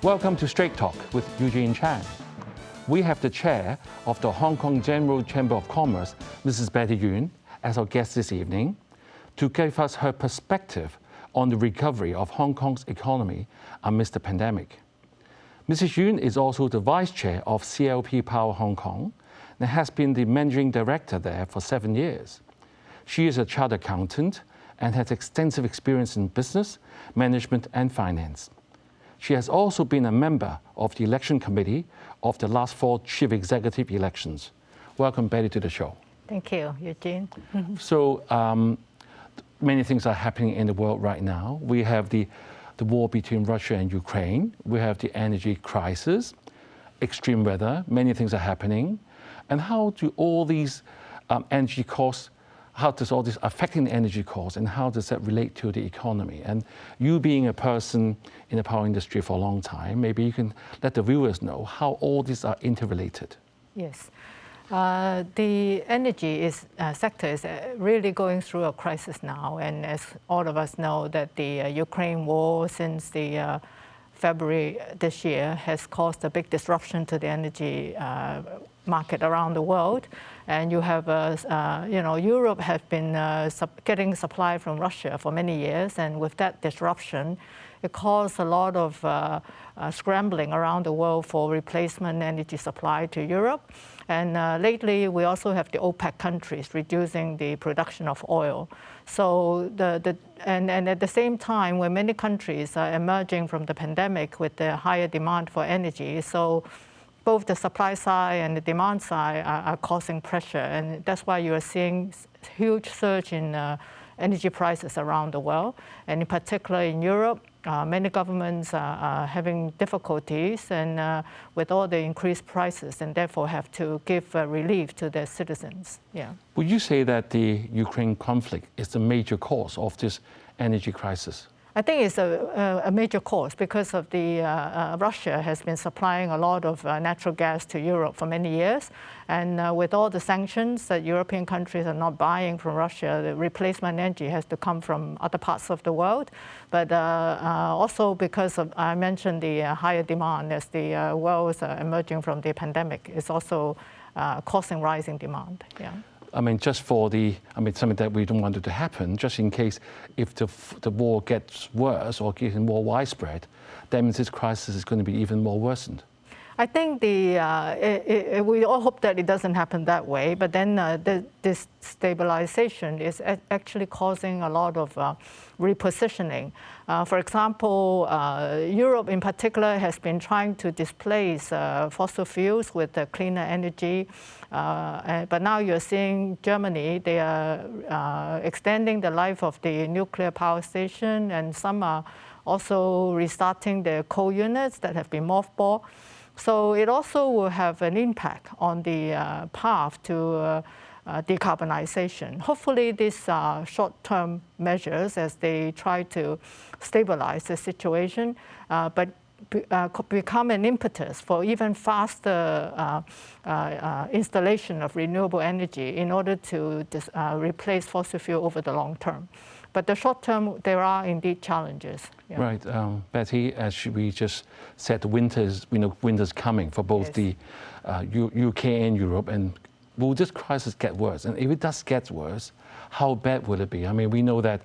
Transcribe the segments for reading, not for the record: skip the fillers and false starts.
Welcome to Straight Talk with Eugene Chan. We have the chair of the Hong Kong General Chamber of Commerce, Mrs. Betty Yuen, as our guest this evening to give us her perspective on the recovery of Hong Kong's economy amidst the pandemic. Mrs. Yuen is also the vice chair of CLP Power Hong Kong and has been the managing director there for 7 years. She is a chartered accountant and has extensive experience in business, management, and finance. She has also been a member of the election committee of the last 4 chief executive elections. Welcome, Betty, to the show. Thank you, Eugene. So many things are happening in the world right now. We have the war between Russia and Ukraine. We have the energy crisis, extreme weather. Many things are happening. And how do all these energy costs, how does all this affecting the energy costs, and how does that relate to the economy? And you being a person in the power industry for a long time, maybe you can let the viewers know how all these are interrelated. Yes. The energy sector is really going through a crisis now, and as all of us know, that the Ukraine war since the February this year has caused a big disruption to the energy market around the world. And you have, Europe has been getting supply from Russia for many years, and with that disruption, it caused a lot of scrambling around the world for replacement energy supply to Europe. And lately, we also have the OPEC countries reducing the production of oil. So and at the same time, when many countries are emerging from the pandemic with the higher demand for energy, so both the supply side and the demand side are causing pressure, and that's why you are seeing huge surge in energy prices around the world, and in particular in Europe. Many governments are having difficulties and with all the increased prices, and therefore have to give relief to their citizens. Yeah. Would you say that the Ukraine conflict is the major cause of this energy crisis? I think it's a major cause because of the Russia has been supplying a lot of natural gas to Europe for many years, and with all the sanctions that European countries are not buying from Russia, the replacement energy has to come from other parts of the world. But also because of, I mentioned the higher demand as the world is emerging from the pandemic, is also causing rising demand. Yeah. I mean, just for something that we don't want it to happen, just in case if the war gets worse or gets more widespread, that means this crisis is going to be even more worsened. I think we all hope that it doesn't happen that way, but then this stabilization is actually causing a lot of repositioning. For example, Europe in particular has been trying to displace fossil fuels with cleaner energy, but now you're seeing Germany, they are extending the life of the nuclear power station, and some are also restarting their coal units that have been mothballed. So it also will have an impact on the path to decarbonization. Hopefully these are short-term measures as they try to stabilize the situation, but become an impetus for even faster installation of renewable energy in order to replace fossil fuel over the long term. But the short term, there are indeed challenges. Yeah. Right, Betty, as we just said, winter's coming for both the UK and Europe, and will this crisis get worse? And if it does get worse, how bad will it be? I mean, we know that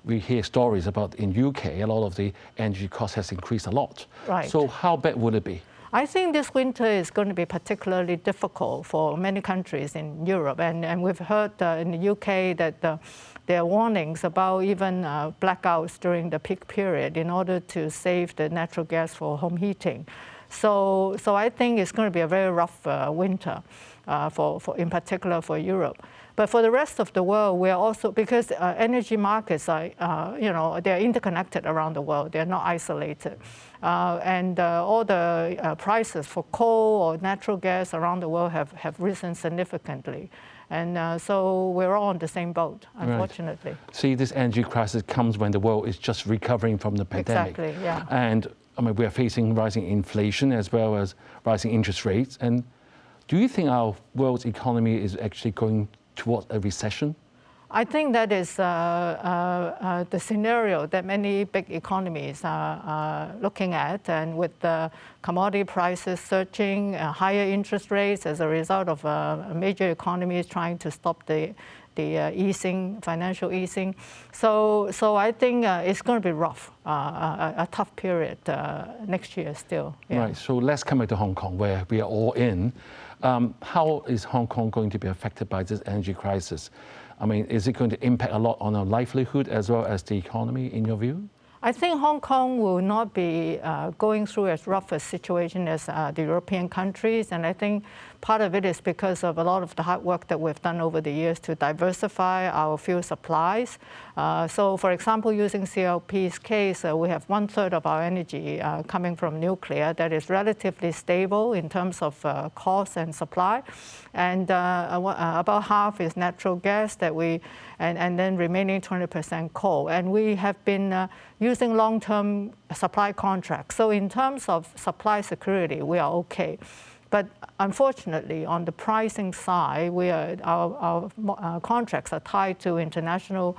we hear stories about in UK, a lot of the energy cost has increased a lot. Right. So how bad will it be? I think this winter is going to be particularly difficult for many countries in Europe, and we've heard in the UK that there are warnings about even blackouts during the peak period in order to save the natural gas for home heating. So I think it's going to be a very rough winter, in particular for Europe. But for the rest of the world, we are also, because energy markets are, they're interconnected around the world. They're not isolated. And all the prices for coal or natural gas around the world have risen significantly. And so we're all on the same boat, unfortunately. Right. See, this energy crisis comes when the world is just recovering from the pandemic. Exactly, yeah. And I mean, we are facing rising inflation as well as rising interest rates. And do you think our world's economy is actually going towards a recession? I think that is the scenario that many big economies are looking at, and with the commodity prices surging, higher interest rates as a result of major economies trying to stop the easing, financial easing. So I think it's going to be rough, a tough period next year still. Yeah. Right, so let's come back to Hong Kong, where we are all in. How is Hong Kong going to be affected by this energy crisis? I mean, is it going to impact a lot on our livelihood as well as the economy, in your view? I think Hong Kong will not be going through as rough a situation as the European countries, and I think part of it is because of a lot of the hard work that we've done over the years to diversify our fuel supplies. So, for example, using CLP's case, we have 1/3 of our energy coming from nuclear that is relatively stable in terms of cost and supply, and about half is natural gas that and then remaining 20% coal. And we have been using long-term supply contracts. So in terms of supply security, we are okay. But unfortunately, on the pricing side, our contracts are tied to international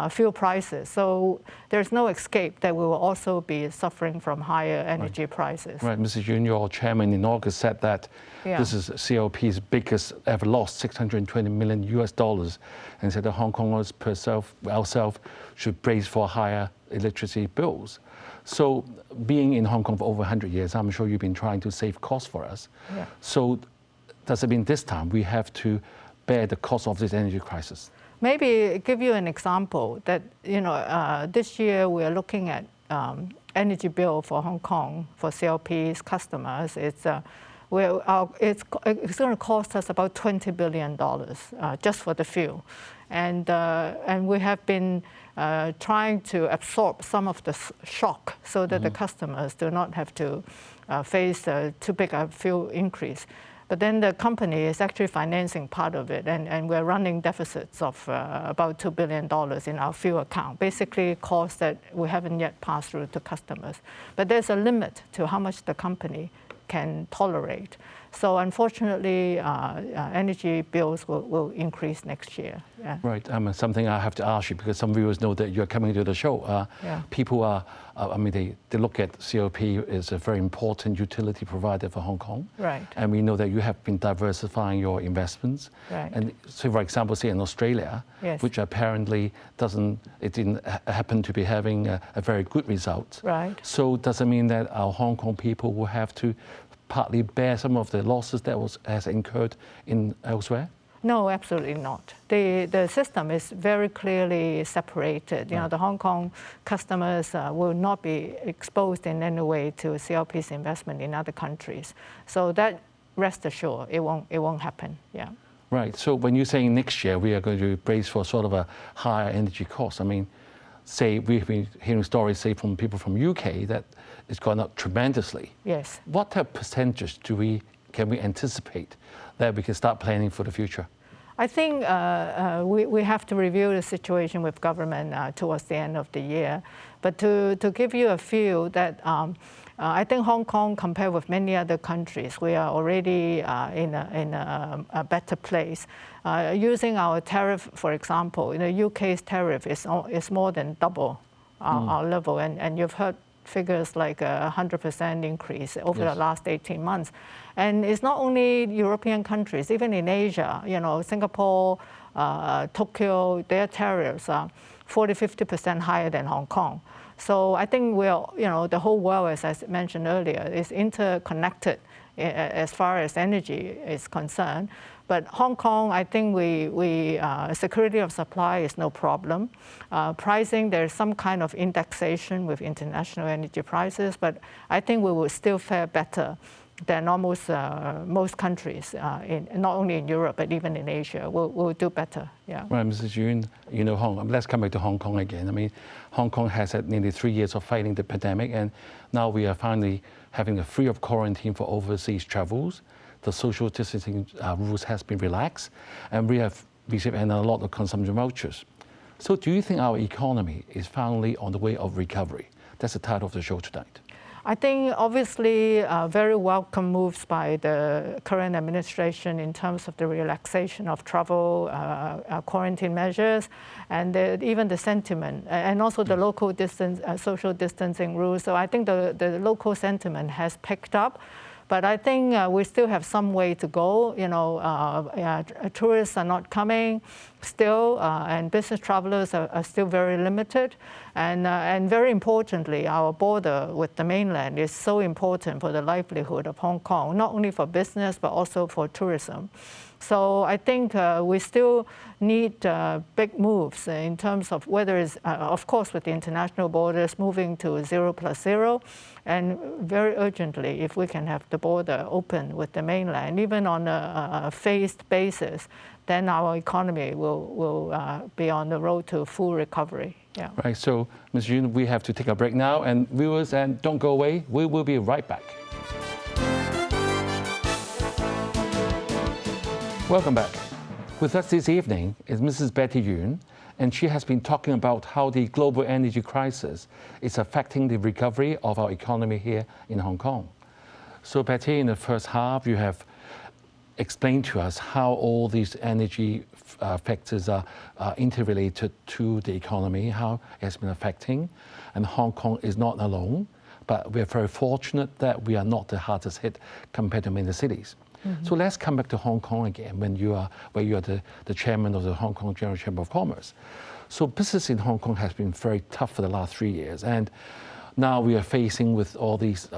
fuel prices. So there's no escape that we will also be suffering from higher energy prices. Right, Mrs. Yuen, your chairman in August said that this is CLP's biggest ever loss, $620 million, and said that Hong Kongers ourselves should brace for higher electricity bills. So being in Hong Kong for over 100 years, I'm sure you've been trying to save costs for us. Yeah. So does it mean this time we have to bear the cost of this energy crisis? Maybe give you an example that, this year we are looking at energy bill for Hong Kong for CLP's customers. It's going to cost us about $20 billion just for the fuel. And we have been trying to absorb some of the shock so that the customers do not have to face too big a fuel increase. But then the company is actually financing part of it, and we're running deficits of about $2 billion in our fuel account, basically costs that we haven't yet passed through to customers. But there's a limit to how much the company can tolerate. So unfortunately, energy bills will increase next year. Yeah. Right, something I have to ask you, because some viewers know that you're coming to the show. People are, they look at CLP as a very important utility provider for Hong Kong. Right. And we know that you have been diversifying your investments. Right. And so, for example, say in Australia, which apparently didn't happen to be having a very good result. Right. So does it mean that our Hong Kong people will have to partly bear some of the losses that has incurred elsewhere? No, absolutely not. The system is very clearly separated. The Hong Kong customers will not be exposed in any way to CLP's investment in other countries. So that, rest assured, it won't happen. Yeah. Right. So when you're saying next year we are going to brace for sort of a higher energy cost, I mean, say we've been hearing stories, say, from people from UK that it's gone up tremendously. Yes. What type of percentage can we anticipate that we can start planning for the future? I think we have to review the situation with government towards the end of the year. But to give you a feel that I think Hong Kong, compared with many other countries, we are already in a better place. Using our tariff, for example, the UK's tariff is more than double our level, and you've heard figures like 100% increase over the last 18 months. And it's not only European countries, even in Asia, Singapore, Tokyo, their tariffs are 40–50% higher than Hong Kong. So I think the whole world, as I mentioned earlier, is interconnected as far as energy is concerned. But Hong Kong, I think security of supply is no problem. Pricing, there's some kind of indexation with international energy prices, but I think we will still fare better than almost most countries, not only in Europe, but even in Asia. We'll do better, yeah. Right, Mrs. Yuen, let's come back to Hong Kong again. I mean, Hong Kong has had nearly 3 years of fighting the pandemic, and now we are finally having a free of quarantine for overseas travels. The social distancing rules has been relaxed, and we have received a lot of consumption vouchers. So do you think our economy is finally on the way of recovery? That's the title of the show tonight. I think obviously very welcome moves by the current administration in terms of the relaxation of travel quarantine measures, and even the sentiment, and also the local social distancing rules. So I think the local sentiment has picked up. But I think we still have some way to go. Tourists are not coming still, and business travelers are still very limited. And very importantly, our border with the mainland is so important for the livelihood of Hong Kong, not only for business, but also for tourism. So I think we still need big moves in terms of whether it's, of course, with the international borders moving to 0+0, and very urgently, if we can have the border open with the mainland, even on a phased basis, then our economy will be on the road to full recovery. Yeah. Right. So, Ms. Yuen, we have to take a break now, and viewers, and don't go away. We will be right back. Welcome back. With us this evening is Mrs. Betty Yuen, and she has been talking about how the global energy crisis is affecting the recovery of our economy here in Hong Kong. So, Betty, in the first half, you have explained to us how all these energy factors are interrelated to the economy, how it has been affecting, and Hong Kong is not alone, but we are very fortunate that we are not the hardest hit compared to many cities. Mm-hmm. So let's come back to Hong Kong again, where you are the chairman of the Hong Kong General Chamber of Commerce. So business in Hong Kong has been very tough for the last 3 years, and now we are facing with all these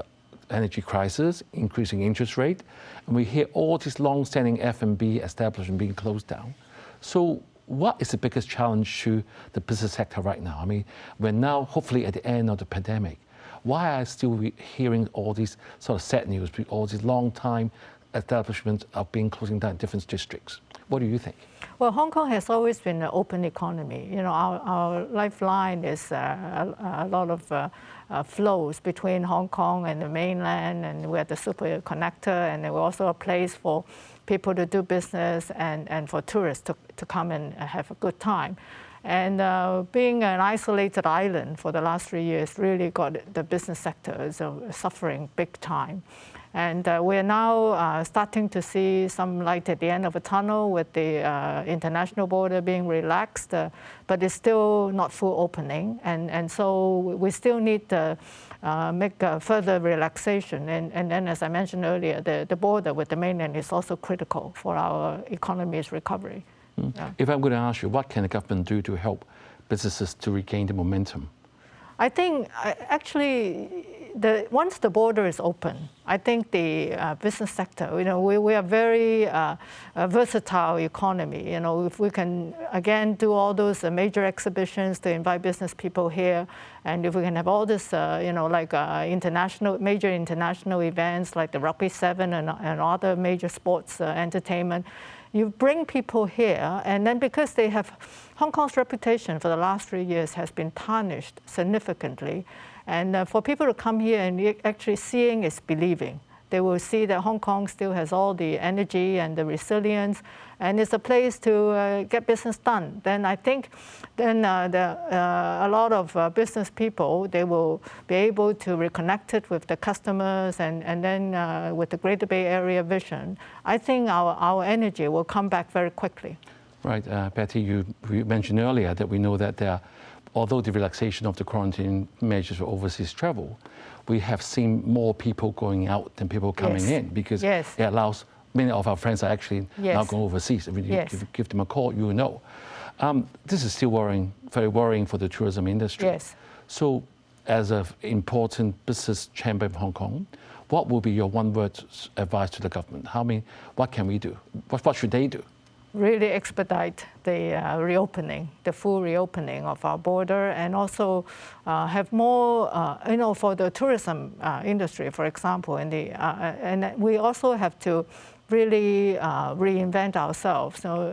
energy crisis, increasing interest rate, and we hear all these long-standing F&B establishments being closed down. So what is the biggest challenge to the business sector right now? I mean, we're now hopefully at the end of the pandemic. Why are still hearing all these sort of sad news, all these long-time establishments are being closing down in different districts? What do you think? Well, Hong Kong has always been an open economy. Our lifeline is a lot of flows between Hong Kong and the mainland, and we're the super connector, and we're also a place for people to do business and for tourists to come and have a good time. And being an isolated island for the last 3 years really got the business sector suffering big time. And we're now starting to see some light at the end of a tunnel with the international border being relaxed, but it's still not full opening. And so we still need to make further relaxation. And then, as I mentioned earlier, the border with the mainland is also critical for our economy's recovery. Mm. Yeah. If I'm going to ask you, what can the government do to help businesses to regain the momentum? I think actually, once the border is open, I think the business sector, we are very versatile economy. If we can, again, do all those major exhibitions to invite business people here, and if we can have all this, like major international events like the Rugby 7 and other major sports entertainment, you bring people here, and then because they have, Hong Kong's reputation for the last 3 years has been tarnished significantly. And for people to come here and actually seeing is believing. They will see that Hong Kong still has all the energy and the resilience, and it's a place to get business done. Then I think then a lot of business people, they will be able to reconnect it with the customers, and then with the Greater Bay Area vision, I think our energy will come back very quickly. Right, Betty, you mentioned earlier that we know that although the relaxation of the quarantine measures for overseas travel, we have seen more people going out than people coming in, because it allows, many of our friends are actually now going overseas. If you give them a call, you will know. This is still very worrying for the tourism industry. Yes. So as an important business chamber in Hong Kong, what will be your one-word advice to the government? What can we do? What should they do? Really expedite the reopening, the full reopening of our border, and also have more, for the tourism industry, for example, and we also have to really reinvent ourselves. So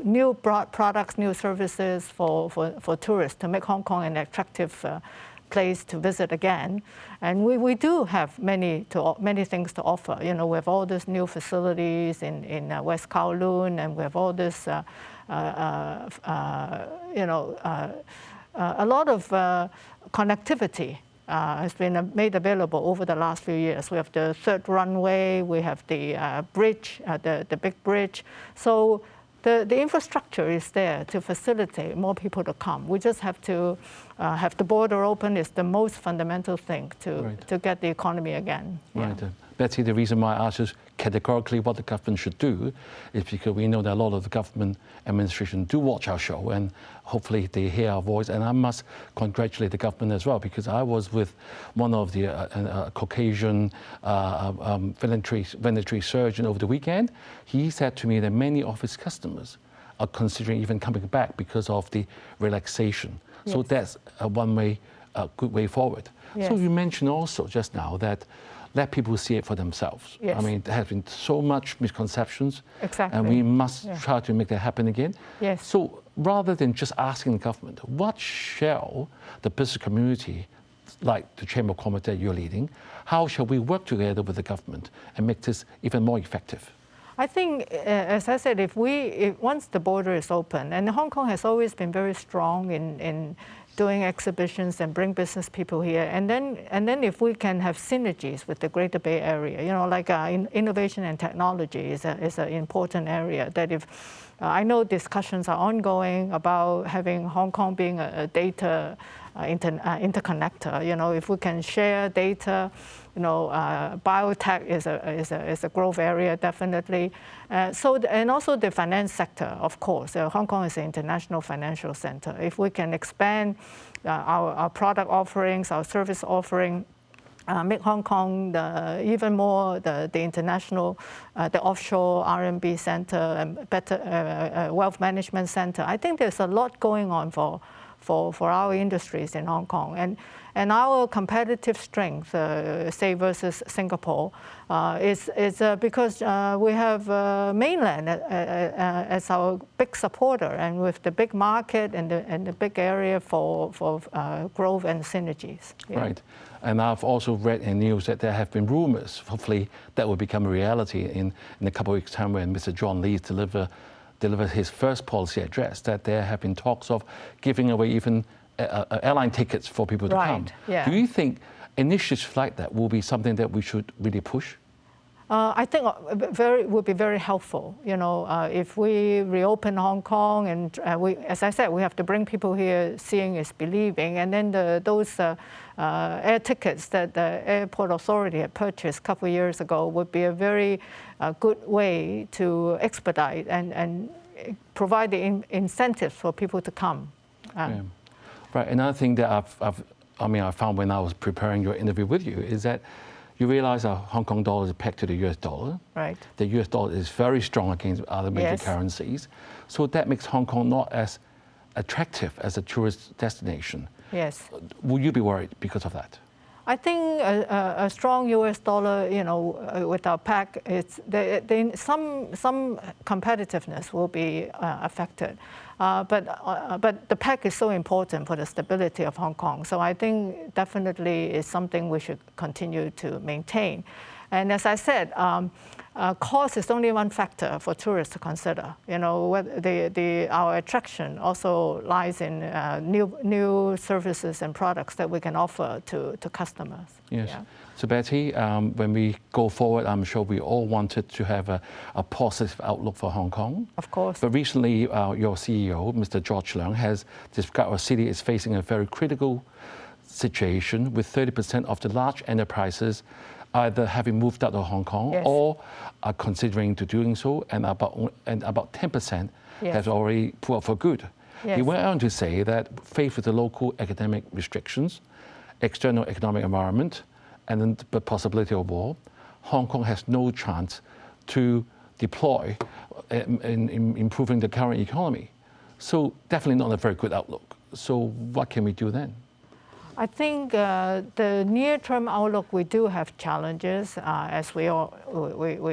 new products, new services for tourists to make Hong Kong an attractive place to visit again. And we do have many things to offer. We have all these new facilities in West Kowloon, and we have all this, a lot of connectivity has been made available over the last few years. We have the third runway, we have the bridge, the big bridge. So the infrastructure is there to facilitate more people to come. We just have to have the border open is the most fundamental thing to get the economy again. Right. Betty, the reason why I asked is categorically what the government should do is because we know that a lot of the government administration do watch our show and hopefully they hear our voice. And I must congratulate the government as well, because I was with one of the Caucasian veterinary surgeon over the weekend. He said to me that many of his customers are considering even coming back because of the relaxation. Yes. So that's a good way forward. Yes. So you mentioned also just now that let people see it for themselves. Yes. I mean, there has been so much misconceptions. Exactly. And we must try to make that happen again. Yes. So rather than just asking the government, what shall the business community, like the Chamber of Commerce that you're leading, how shall we work together with the government and make this even more effective? I think, as I said, once the border is open, and Hong Kong has always been very strong in doing exhibitions and bring business people here, and then if we can have synergies with the Greater Bay Area, you know, like innovation and technology is an important area. That if I know discussions are ongoing about having Hong Kong being a data interconnector. You know, if we can share data, you know, biotech is a growth area definitely. And also the finance sector, of course. Hong Kong is an international financial center. If we can expand our product offerings, our service offering, make Hong Kong even more the international, the offshore RMB center and better wealth management center. I think there's a lot going on for our industries in Hong Kong. And our competitive strength, say versus Singapore, is because we have mainland as our big supporter, and with the big market and the big area for growth and synergies. Yeah. Right. And I've also read in news that there have been rumors, hopefully that will become a reality in a couple of weeks' time when Mr. John Lee delivers his first policy address, that there have been talks of giving away even airline tickets for people to come. Yeah. Do you think initiatives like that will be something that we should really push? I think would be very helpful. You know, if we reopen Hong Kong, and as I said, we have to bring people here. Seeing is believing, and then those air tickets that the airport authority had purchased a couple of years ago would be a very good way to expedite and provide the incentives for people to come. Yeah. Right. Another thing that I found when I was preparing your interview with you is that you realize our Hong Kong dollar is pegged to the US dollar. Right. The US dollar is very strong against other major currencies. So that makes Hong Kong not as attractive as a tourist destination. Yes. Will you be worried because of that? I think a strong US dollar, you know, with our peg, some competitiveness will be affected. But the peg is so important for the stability of Hong Kong. So I think definitely it's something we should continue to maintain. And as I said, cost is only one factor for tourists to consider. You know, our attraction also lies in new services and products that we can offer to customers. Yes. Yeah. So Betty, when we go forward, I'm sure we all wanted to have a positive outlook for Hong Kong. Of course. But recently, your CEO, Mr. George Leung, has described our city is facing a very critical situation with 30% of the large enterprises either having moved out of Hong Kong or are considering to doing so, and about 10% has already pulled out for good. Yes. He went on to say that faced with the local academic restrictions, external economic environment, and then the possibility of war, Hong Kong has no chance to deploy in improving the current economy. So definitely not a very good outlook. So what can we do then? I think the near-term outlook, we do have challenges, as we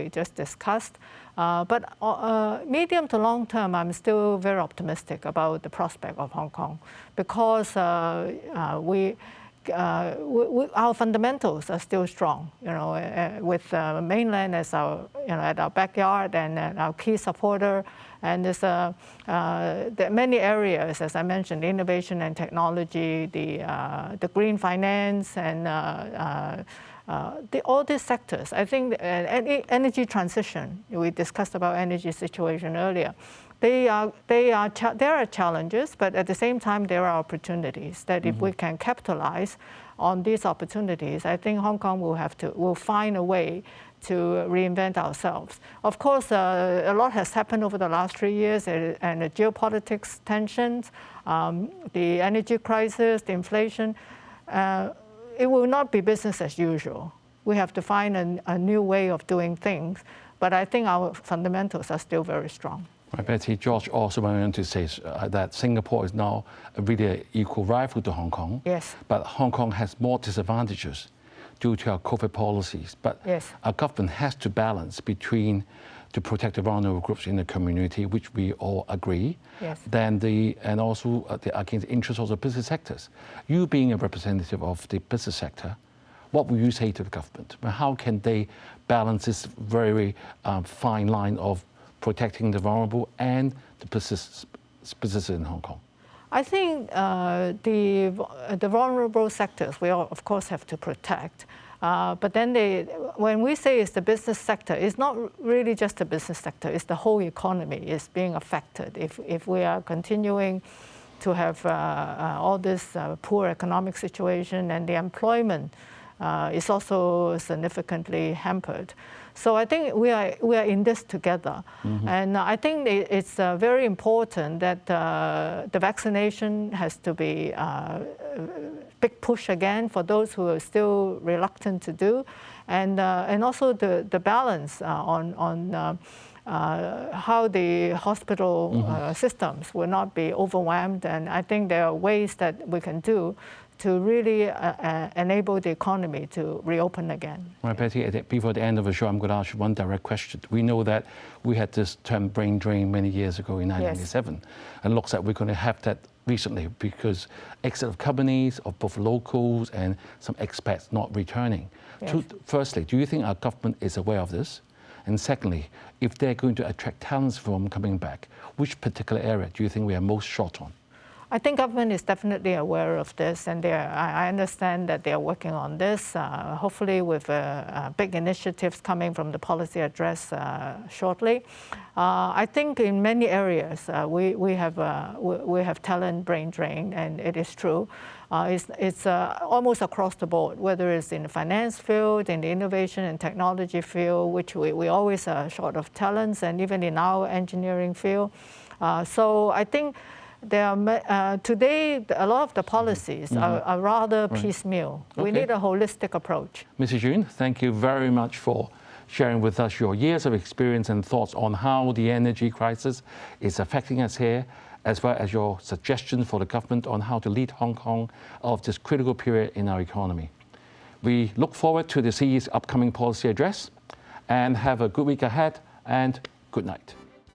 just discussed. But medium to long term, I'm still very optimistic about the prospect of Hong Kong, because our fundamentals are still strong, with mainland as our, at our backyard and our key supporter. And there's there are many areas, as I mentioned, innovation and technology, the green finance, and all these sectors. I think energy transition, we discussed about energy situation earlier. There are challenges, but at the same time, there are opportunities that if we can capitalize on these opportunities, I think Hong Kong will find a way to reinvent ourselves. Of course, a lot has happened over the last 3 years, and the geopolitics tensions, the energy crisis, the inflation. It will not be business as usual. We have to find a new way of doing things, but I think our fundamentals are still very strong. Right, Betty, George also went on to say that Singapore is now really an equal rival to Hong Kong. Yes. But Hong Kong has more disadvantages due to our COVID policies. But yes, our government has to balance between to protect the vulnerable groups in the community, which we all agree, yes, and also against the interests of the business sectors. You being a representative of the business sector, what will you say to the government? How can they balance this very fine line of protecting the vulnerable and the businesses in Hong Kong? I think the vulnerable sectors we all, of course, have to protect. But then when we say it's the business sector, it's not really just the business sector, it's the whole economy is being affected. If we are continuing to have all this poor economic situation, and the employment is also significantly hampered. So I think we are in this together. And I think it's very important that the vaccination has to be a big push again for those who are still reluctant to do, and also the balance on how the hospital systems will not be overwhelmed. And I think there are ways that we can do to really enable the economy to reopen again. Right, Betty, before the end of the show, I'm going to ask you one direct question. We know that we had this term brain drain many years ago in 1997, yes, and it looks like we're going to have that recently because exit of companies, of both locals and some expats not returning. Yes. So firstly, do you think our government is aware of this? And secondly, if they're going to attract talents from coming back, which particular area do you think we are most short on? I think government is definitely aware of this, and I understand that they are working on this, hopefully with big initiatives coming from the policy address shortly. I think in many areas we have talent brain drain, and it is true. It's almost across the board, whether it's in the finance field, in the innovation and technology field, which we always are short of talents, and even in our engineering field. So I think today, a lot of the policies are rather piecemeal. Okay. We need a holistic approach. Mrs. Yuen, thank you very much for sharing with us your years of experience and thoughts on how the energy crisis is affecting us here, as well as your suggestions for the government on how to lead Hong Kong out of this critical period in our economy. We look forward to the CE's upcoming policy address, and have a good week ahead, and good night.